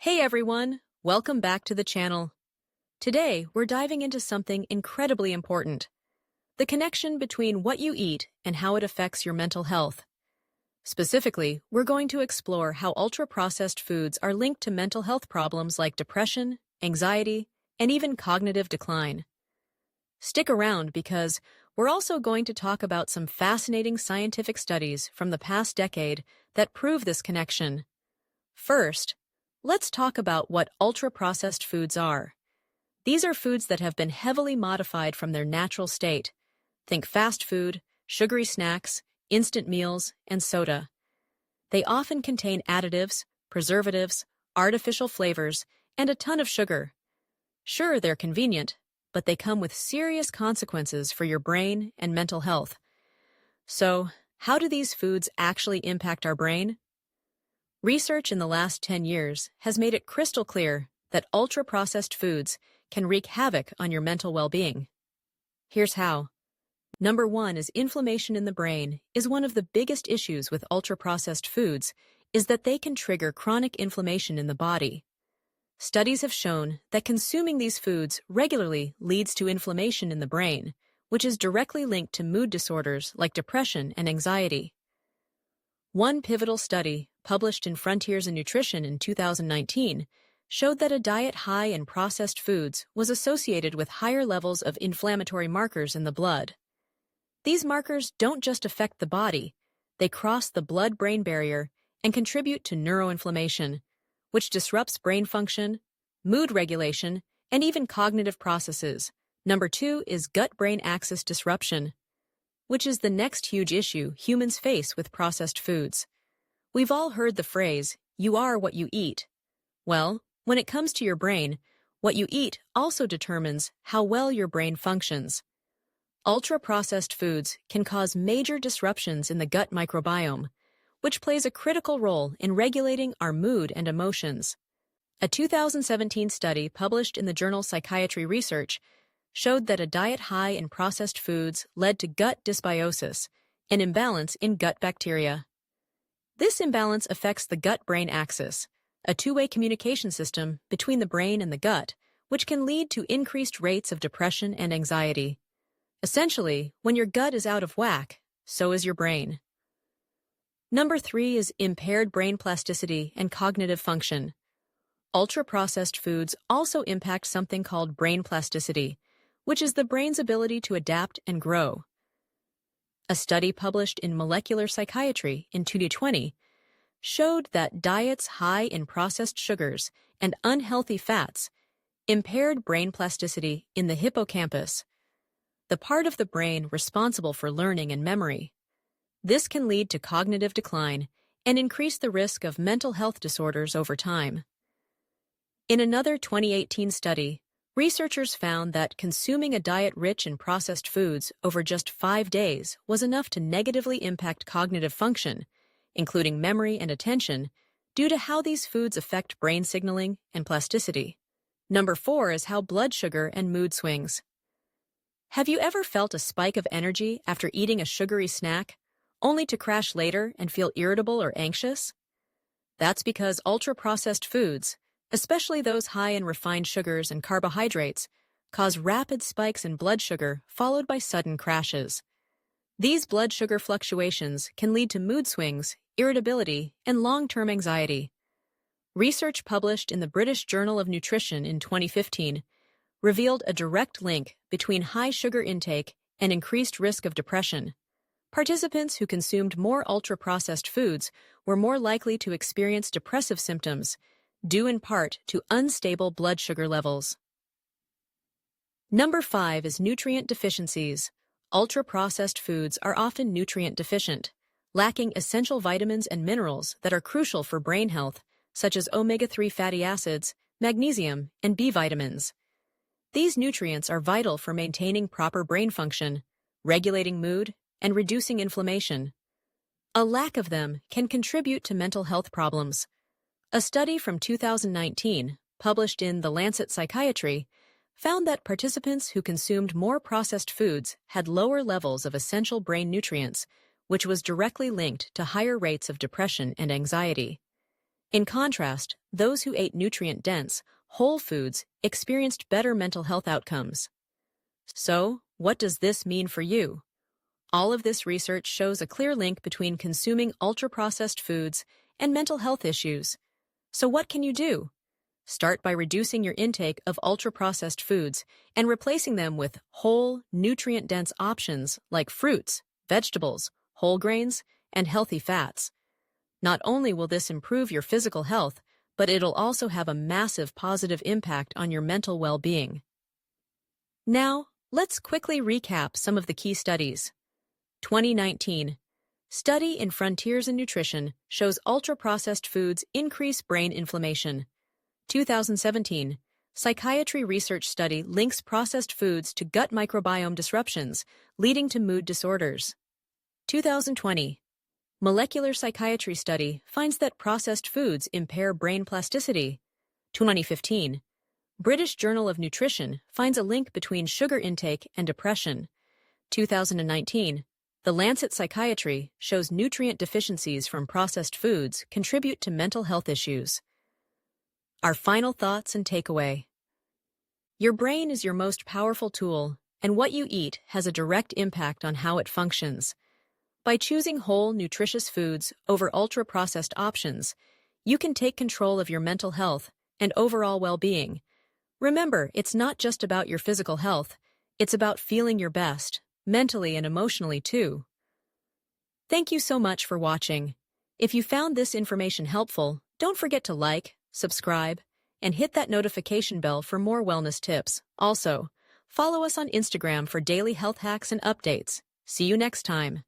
Hey everyone, welcome back to the channel. Today, we're diving into something incredibly important: the connection between what you eat and how it affects your mental health. Specifically, we're going to explore how ultra-processed foods are linked to mental health problems like depression, anxiety, and even cognitive decline. Stick around because we're also going to talk about some fascinating scientific studies from the past decade that prove this connection. First, let's talk about what ultra-processed foods are. These are foods that have been heavily modified from their natural state. Think fast food, sugary snacks, instant meals, and soda. They often contain additives, preservatives, artificial flavors, and a ton of sugar. Sure, they're convenient, but they come with serious consequences for your brain and mental health. So, how do these foods actually impact our brain? Research in the last 10 years has made it crystal clear that ultra-processed foods can wreak havoc on your mental well-being. Here's how. Number 1 is inflammation in the brain is one of the biggest issues with ultra-processed foods is that they can trigger chronic inflammation in the body. Studies have shown that consuming these foods regularly leads to inflammation in the brain, which is directly linked to mood disorders like depression and anxiety. One pivotal study, published in Frontiers in Nutrition in 2019, showed that a diet high in processed foods was associated with higher levels of inflammatory markers in the blood. These markers don't just affect the body, they cross the blood-brain barrier and contribute to neuroinflammation, which disrupts brain function, mood regulation, and even cognitive processes. Number 2 is gut-brain axis disruption, which is the next huge issue humans face with processed foods. We've all heard the phrase, "you are what you eat." Well, when it comes to your brain, what you eat also determines how well your brain functions. Ultra-processed foods can cause major disruptions in the gut microbiome, which plays a critical role in regulating our mood and emotions. A 2017 study published in the journal Psychiatry Research showed that a diet high in processed foods led to gut dysbiosis, an imbalance in gut bacteria. This imbalance affects the gut-brain axis, a two-way communication system between the brain and the gut, which can lead to increased rates of depression and anxiety. Essentially, when your gut is out of whack, so is your brain. Number 3 is impaired brain plasticity and cognitive function. Ultra-processed foods also impact something called brain plasticity, which is the brain's ability to adapt and grow. A study published in Molecular Psychiatry in 2020 showed that diets high in processed sugars and unhealthy fats impaired brain plasticity in the hippocampus, the part of the brain responsible for learning and memory. This can lead to cognitive decline and increase the risk of mental health disorders over time. In another 2018 study, researchers found that consuming a diet rich in processed foods over just 5 days was enough to negatively impact cognitive function, including memory and attention, due to how these foods affect brain signaling and plasticity. Number 4 is how blood sugar and mood swings. Have you ever felt a spike of energy after eating a sugary snack, only to crash later and feel irritable or anxious? That's because ultra-processed foods, especially those high in refined sugars and carbohydrates, cause rapid spikes in blood sugar followed by sudden crashes. These blood sugar fluctuations can lead to mood swings, irritability, and long-term anxiety. Research published in the British Journal of Nutrition in 2015 revealed a direct link between high sugar intake and increased risk of depression. Participants who consumed more ultra-processed foods were more likely to experience depressive symptoms, due in part to unstable blood sugar levels. Number 5 is nutrient deficiencies. Ultra-processed foods are often nutrient deficient, lacking essential vitamins and minerals that are crucial for brain health, such as omega-3 fatty acids, magnesium, and B vitamins. These nutrients are vital for maintaining proper brain function, regulating mood, and reducing inflammation. A lack of them can contribute to mental health problems. A study from 2019, published in The Lancet Psychiatry, found that participants who consumed more processed foods had lower levels of essential brain nutrients, which was directly linked to higher rates of depression and anxiety. In contrast, those who ate nutrient-dense, whole foods experienced better mental health outcomes. So, what does this mean for you? All of this research shows a clear link between consuming ultra-processed foods and mental health issues. So what can you do? Start by reducing your intake of ultra-processed foods and replacing them with whole, nutrient-dense options like fruits, vegetables, whole grains, and healthy fats. Not only will this improve your physical health, but it'll also have a massive positive impact on your mental well-being. Now, let's quickly recap some of the key studies. 2019. Study in Frontiers in Nutrition shows ultra-processed foods increase brain inflammation. 2017. Psychiatry research study links processed foods to gut microbiome disruptions, leading to mood disorders. 2020. Molecular psychiatry study finds that processed foods impair brain plasticity. 2015. British Journal of Nutrition finds a link between sugar intake and depression. 2019. The Lancet Psychiatry shows nutrient deficiencies from processed foods contribute to mental health issues. Our final thoughts and takeaway. Your brain is your most powerful tool, and what you eat has a direct impact on how it functions. By choosing whole, nutritious foods over ultra-processed options, you can take control of your mental health and overall well-being. Remember, it's not just about your physical health, it's about feeling your best, mentally and emotionally too. Thank you so much for watching. If you found this information helpful, don't forget to like, subscribe, and hit that notification bell for more wellness tips. Also, follow us on Instagram for daily health hacks and updates. See you next time.